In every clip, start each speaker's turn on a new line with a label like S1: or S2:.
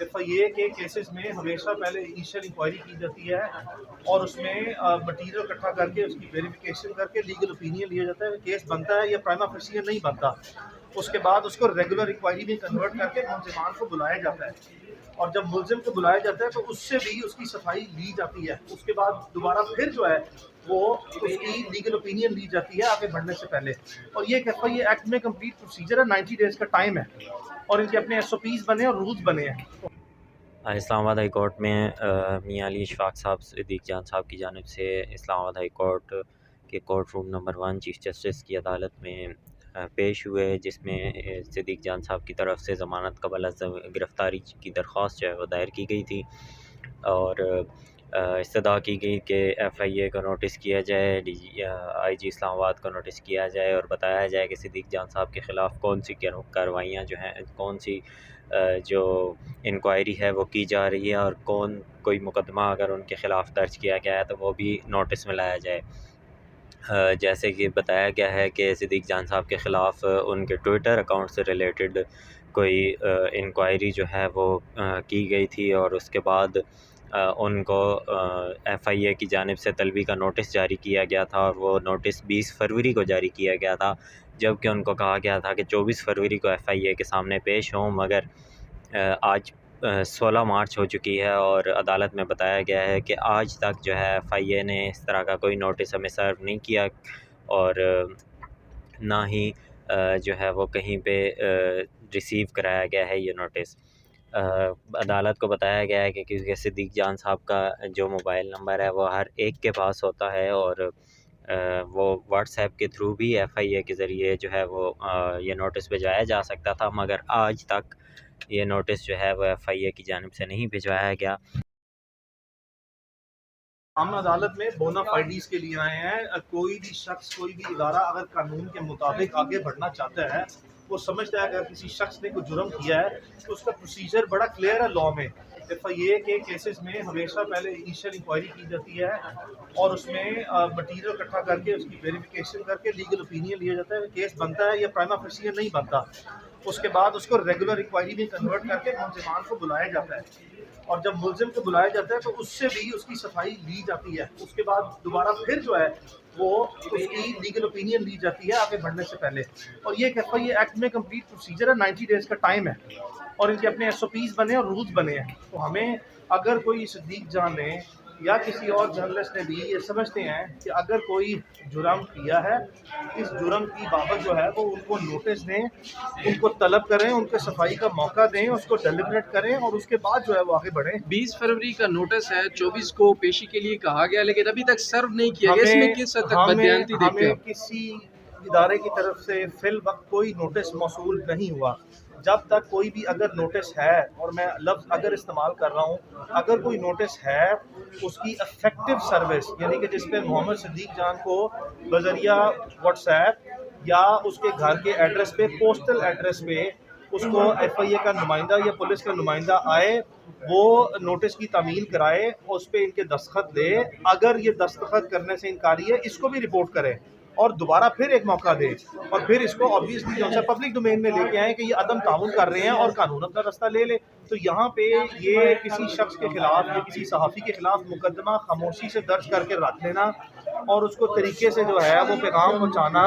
S1: FIA کے cases میں ہمیشہ پہلے انیشیل انکوائری کی جاتی ہے اور اس میں مٹیریل اکٹھا کر کے اس کی ویریفیکیشن کر کے لیگل اوپینین لیا جاتا ہے، کیس بنتا ہے یا پرائما فیسی نہیں بنتا۔ اس کے بعد اس کو ریگولر انکوائری میں کنورٹ کر کے ملزمان کو بلایا جاتا ہے، اور جب ملزم کو بلایا جاتا ہے تو اس سے بھی اس کی صفائی لی جاتی ہے۔ اس کے بعد دوبارہ پھر جو ہے وہ اس کی لیگل اوپینین لی جاتی ہے آگے بڑھنے سے پہلے۔ اور یہ ایک FIA ایکٹ میں کمپلیٹ پروسیجر ہے، 90 ڈیز کا ٹائم ہے، اور ان کے اپنے SOPs بنے اور رولز بنے ہیں۔
S2: اسلام آباد ہائی کورٹ میں میاں علی اشفاق صاحب صدیق جان صاحب کی جانب سے اسلام آباد ہائی کورٹ کے court room number 1 chief justice کی عدالت میں پیش ہوئے، جس میں صدیق جان صاحب کی طرف سے ضمانت قبل از گرفتاری کی درخواست جو ہے وہ دائر کی گئی تھی، اور استدعا کی گئی کہ FIA کو نوٹس کیا جائے، IG اسلام آباد کو نوٹس کیا جائے اور بتایا جائے کہ صدیق جان صاحب کے خلاف کون سی کارروائیاں جو ہیں، کون سی جو انکوائری ہے وہ کی جا رہی ہے، اور کوئی مقدمہ اگر ان کے خلاف درج کیا گیا ہے تو وہ بھی نوٹس میں لایا جائے۔ جیسے کہ بتایا گیا ہے کہ صدیق جان صاحب کے خلاف ان کے ٹویٹر اکاؤنٹ سے ریلیٹڈ کوئی انکوائری جو ہے وہ کی گئی تھی، اور اس کے بعد ان کو FIA کی جانب سے طلبی کا نوٹس جاری کیا گیا تھا، اور وہ نوٹس 20 فروری کو جاری کیا گیا تھا، جبکہ ان کو کہا گیا تھا کہ 24 فروری کو FIA کے سامنے پیش ہوں، مگر آج 16 مارچ ہو چکی ہے اور عدالت میں بتایا گیا ہے کہ آج تک جو ہے FIA نے اس طرح کا کوئی نوٹس ہمیں سرو نہیں کیا، اور نہ ہی جو ہے وہ کہیں پہ ریسیو کرایا گیا ہے یہ نوٹس۔ عدالت کو بتایا گیا ہے کہ کیونکہ صدیق جان صاحب کا جو موبائل نمبر ہے وہ ہر ایک کے پاس ہوتا ہے، اور وہ واٹس ایپ کے تھرو بھی FIA کے ذریعے جو ہے وہ یہ نوٹس بھیجوایا جا سکتا تھا، مگر آج تک یہ نوٹس جو ہے وہ FIA کی جانب سے نہیں بھیجوایا گیا۔
S1: ہم عدالت میں بونا فائڈیز کے لیے آئے ہیں۔ کوئی بھی شخص، کوئی بھی ادارہ اگر قانون کے مطابق آگے بڑھنا چاہتا ہے، وہ سمجھتا ہے اگر کسی شخص نے کوئی جرم کیا ہے تو اس کا پروسیجر بڑا کلیئر ہے لاء میں۔ FIA کے کیسز میں ہمیشہ پہلے انیشیل انکوائری کی جاتی ہے اور اس میں مٹیریل اکٹھا کر کے اس کی ویریفیکیشن کر کے لیگل اوپینین لیا جاتا ہے، کیس بنتا ہے یا پرائما فیسی نہیں بنتا۔ اس کے بعد اس کو ریگولر انکوائری میں کنورٹ کر کے ملزمان کو بلایا جاتا ہے، اور جب ملزم کو بلایا جاتا ہے تو اس سے بھی اس کی صفائی لی جاتی ہے۔ اس کے بعد دوبارہ پھر جو ہے وہ اس کی لیگل اوپینین لی جاتی ہے آگے بڑھنے سے پہلے۔ اور یہ ایک FIA ایکٹ میں کمپلیٹ پروسیجر ہے، 90 ڈیز کا ٹائم ہے، اور ان کے اپنے SOPs بنے اور رولز بنے ہیں۔ تو ہمیں اگر کوئی صدیق جان نے یا کسی اور جرنلسٹ نے بھی یہ سمجھتے ہیں کہ اگر کوئی جرم کیا ہے، اس جرم کی بابت جو ہے وہ ان کو نوٹس دیں، ان کو طلب کریں، ان کے صفائی کا موقع دیں، اس کو ڈیلیبریٹ کریں، اور اس کے بعد جو ہے وہ آگے بڑھیں۔
S3: 20 فروری کا نوٹس ہے، 24 کو پیشی کے لیے کہا گیا، لیکن ابھی تک سرو نہیں کیا گیا۔ اس میں کس حد تک بددیانتی دیکھتے ہیں؟
S1: ہمیں کسی ادارے کی طرف سے فی الوقت کوئی نوٹس موصول نہیں ہوا۔ جب تک کوئی بھی اگر نوٹس ہے، اور میں لفظ اگر استعمال کر رہا ہوں، اگر کوئی نوٹس ہے، اس کی افیکٹو سروس، یعنی کہ جس پہ محمد صدیق جان کو بذریعہ واٹس ایپ یا اس کے گھر کے ایڈریس پہ، پوسٹل ایڈریس پہ، اس کو FIA کا نمائندہ یا پولیس کا نمائندہ آئے، وہ نوٹس کی تعمیل کرائے، اس پہ ان کے دستخط دے، اگر یہ دستخط کرنے سے انکاری ہے اس کو بھی رپورٹ کرے اور دوبارہ پھر ایک موقع دے، اور پھر اس کو obviously جو ہے پبلک ڈومین میں لے کے آئیں کہ یہ عدم تعاون کر رہے ہیں اور قانون اپنا رستہ لے لے۔ تو یہاں پہ یہ کسی شخص کے خلاف یا کسی صحافی کے خلاف مقدمہ خاموشی سے درج کر کے رکھ لینا اور اس کو طریقے سے جو ہے وہ پیغام پہنچانا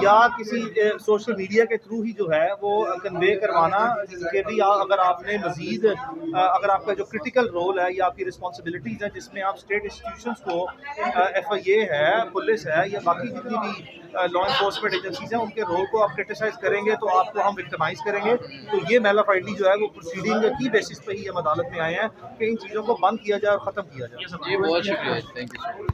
S1: یا کسی سوشل میڈیا کے تھرو ہی جو ہے وہ کنوے کروانا کہ بھی اگر آپ نے مزید اگر آپ کا جو کرٹیکل رول ہے یا آپ کی رسپانسبلٹیز ہیں جس میں آپ اسٹیٹ انسٹیٹیوشنس کو FIA ہے، پولیس ہے، یا باقی جتنی بھی لا انفورسمنٹ ایجنسیز ہیں، ان کے رول کو آپ کرٹیسائز کریں گے تو آپ کو ہم وکٹمائز کریں گے۔ تو یہ میلا فائڈلی جو ہے وہ پروسیڈنگ کی بیسس پہ ہی ہم عدالت میں آئے ہیں کہ ان چیزوں کو بند کیا جائے اور ختم کیا جائے۔
S3: جی بہت شکریہ، تھینک یو۔